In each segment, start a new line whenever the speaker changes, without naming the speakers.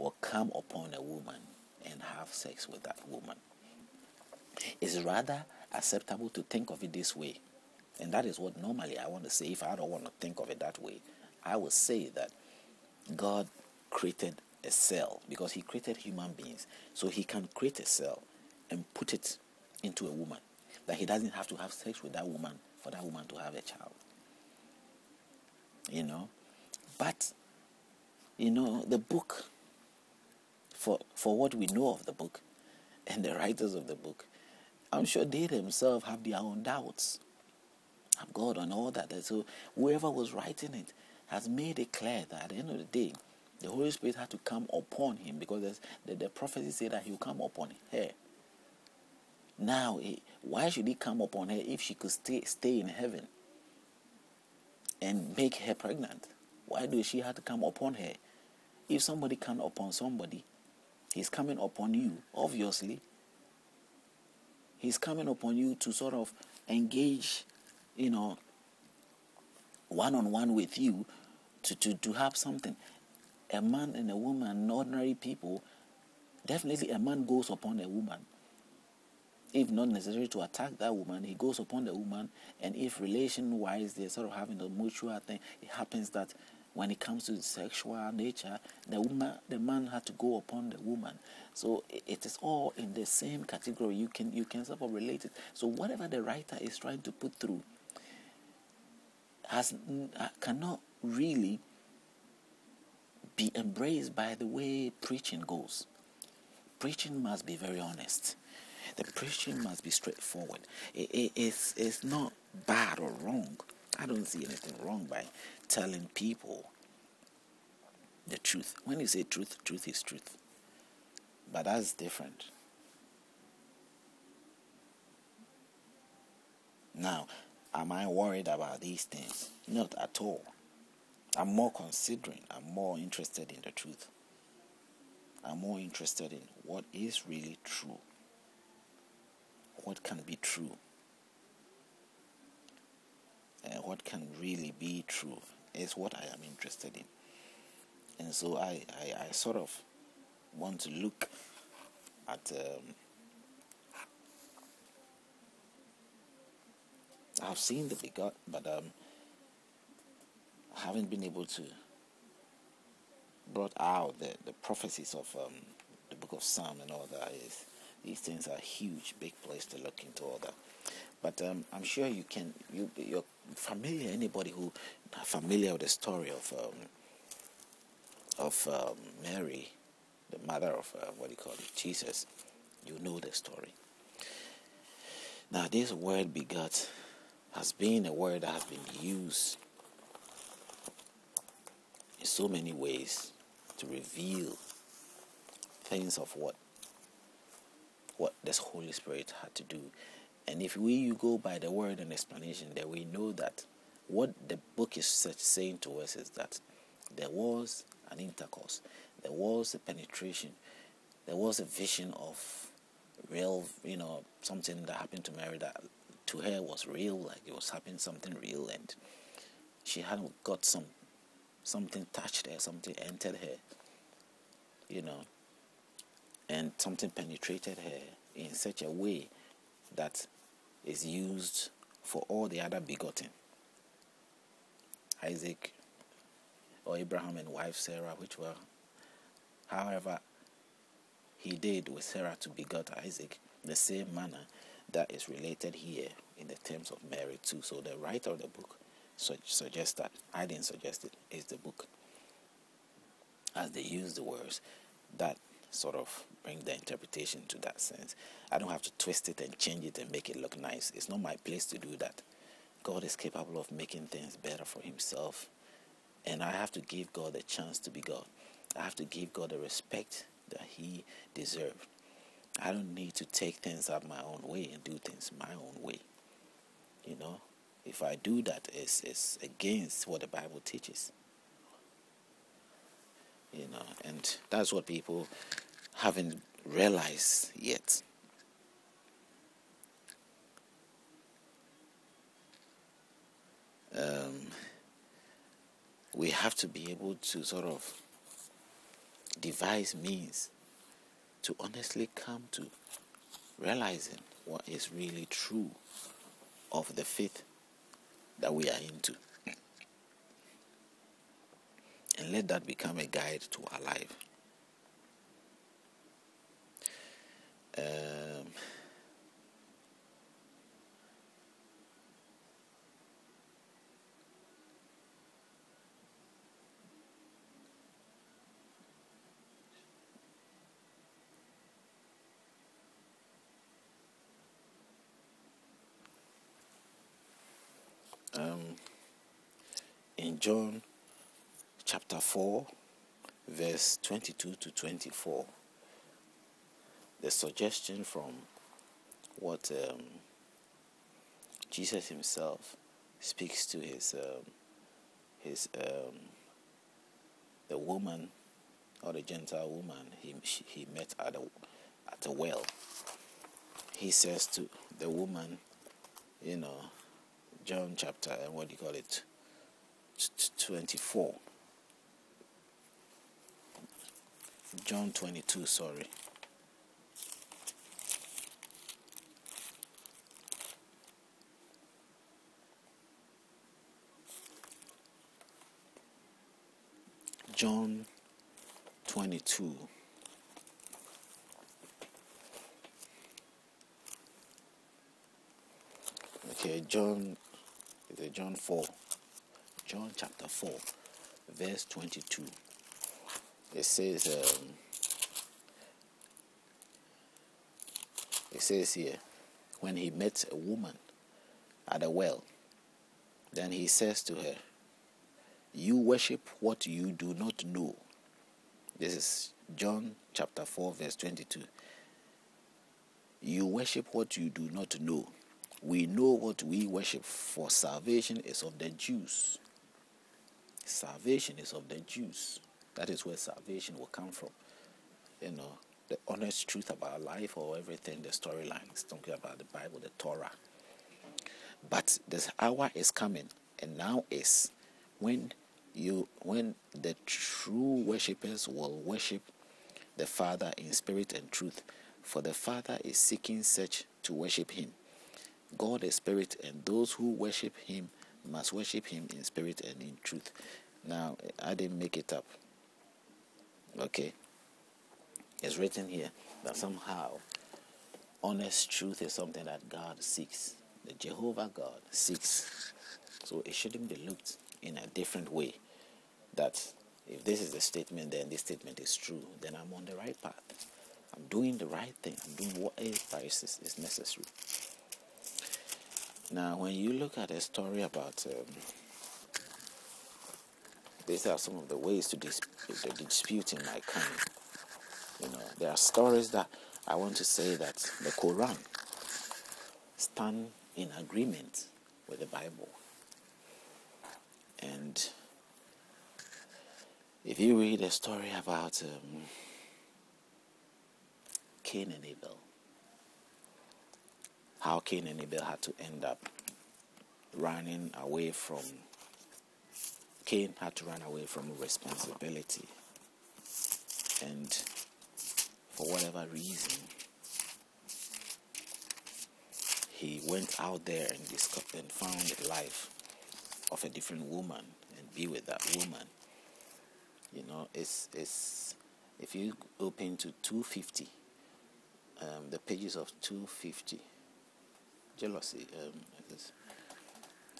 will come upon a woman and have sex with that woman. It's rather acceptable to think of it this way. And that is what normally I want to say. If I don't want to think of it that way, I will say that God created a cell because he created human beings. So he can create a cell and put it into a woman. That he doesn't have to have sex with that woman for that woman to have a child. But, the book, for what we know of the book and the writers of the book, I'm sure they themselves have their own doubts of God and all that. So whoever was writing it has made it clear that at the end of the day, the Holy Spirit had to come upon him because the prophecy said that he will come upon her. Now, why should he come upon her if she could stay in heaven and make her pregnant? Why do she have to come upon her? If somebody comes upon somebody, he's coming upon you, obviously. He's coming upon you to sort of engage, one-on-one with you to have something. A man and a woman, ordinary people, definitely a man goes upon a woman. If not necessary to attack that woman, he goes upon the woman, and if relation-wise they're sort of having a mutual thing, it happens that when it comes to sexual nature, the man had to go upon the woman. So it is all in the same category. You can sort of relate it. So whatever the writer is trying to put through cannot really be embraced by the way preaching goes. Preaching must be very honest. The preaching must be straightforward. It's not bad or wrong. I don't see anything wrong by telling people the truth. When you say truth, truth is truth. But that's different. Now, am I worried about these things? Not at all. I'm more considering. I'm more interested in the truth. I'm more interested in what is really true. What can be true. And what can really be true is what I am interested in. And so I sort of want to look at I've seen the begot, but I haven't been able to brought out the prophecies of the book of Psalm and all that. These things are a huge, big place to look into all that. But I'm sure you're familiar. Anybody who familiar with the story of Mary, the mother of Jesus, you know the story. Now, this word begot has been a word that has been used in so many ways to reveal things of what this Holy Spirit had to do. And if you go by the word and explanation, then we know that what the book is saying to us is that there was an intercourse, there was a penetration, there was a vision of real, something that happened to Mary that to her was real, like it was happening something real, and she had got something touched her, something entered her, and something penetrated her in such a way that is used for all the other begotten. Isaac or Abraham and wife Sarah, which were, however, he did with Sarah to begot Isaac, the same manner that is related here in the terms of Mary too. So the writer of the book suggests that. I didn't suggest it. It's the book. As they use the words, that sort of bring the interpretation to that sense. I don't have to twist it and change it and make it look nice. It's not my place to do that. God is capable of making things better for himself. And I have to give God a chance to be God. I have to give God the respect that he deserved. I don't need to take things up my own way and do things my own way. If I do that, it's against what the Bible teaches. And that's what people haven't realized yet. We have to be able to sort of devise means to honestly come to realizing what is really true of the faith that we are into. And let that become a guide to our life. In John chapter 4, verse 22 to 24, the suggestion from what Jesus himself speaks to the woman, or the Gentile woman he met at a well. He says to the woman, John chapter, 24. John 22, sorry. John 22. Okay, John 4. John chapter 4, verse 22. It says here, when he met a woman at a well, then he says to her, "You worship what you do not know." This is John chapter 4, verse 22. "You worship what you do not know. We know what we worship, for salvation is of the Jews." Salvation is of the Jews. That is where salvation will come from. The honest truth about life or everything, the storylines, talking about the Bible, the Torah. But this hour is coming, and now is when the true worshippers will worship the Father in spirit and truth, for the Father is seeking such to worship him. God is spirit, and those who worship him must worship him in spirit and in truth. Now, I didn't make it up. Okay? It's written here that somehow honest truth is something that God seeks. The Jehovah God seeks. So it shouldn't be looked in a different way. That if this is the statement, then this statement is true. Then I'm on the right path. I'm doing the right thing. I'm doing what is necessary. Now, when you look at a story about, these are some of the ways to dispute in my kind. There are stories that I want to say that the Quran stand in agreement with the Bible. And if you read a story about Cain and Abel, how Cain and Abel had to end up running away from, Cain had to run away from responsibility. And for whatever reason, he went out there and found the life of a different woman and be with that woman. It's if you open to 250, the pages of 250, jealousy.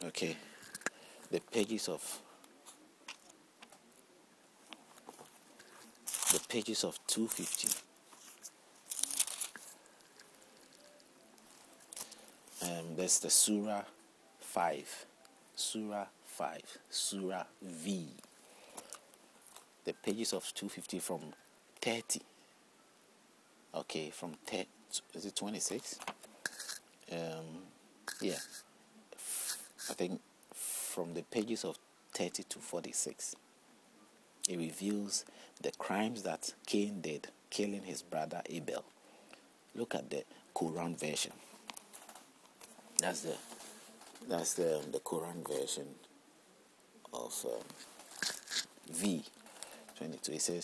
Okay, the pages of 250. That's the Surah 5. Surah 5. Surah V. The pages of 250 from 30. Okay, from 10. Is it 26? Yeah. I think from the pages of 30 to 46. It reveals the crimes that Cain did, killing his brother Abel. Look at the Quran version. That's the Quran version of V22. It says,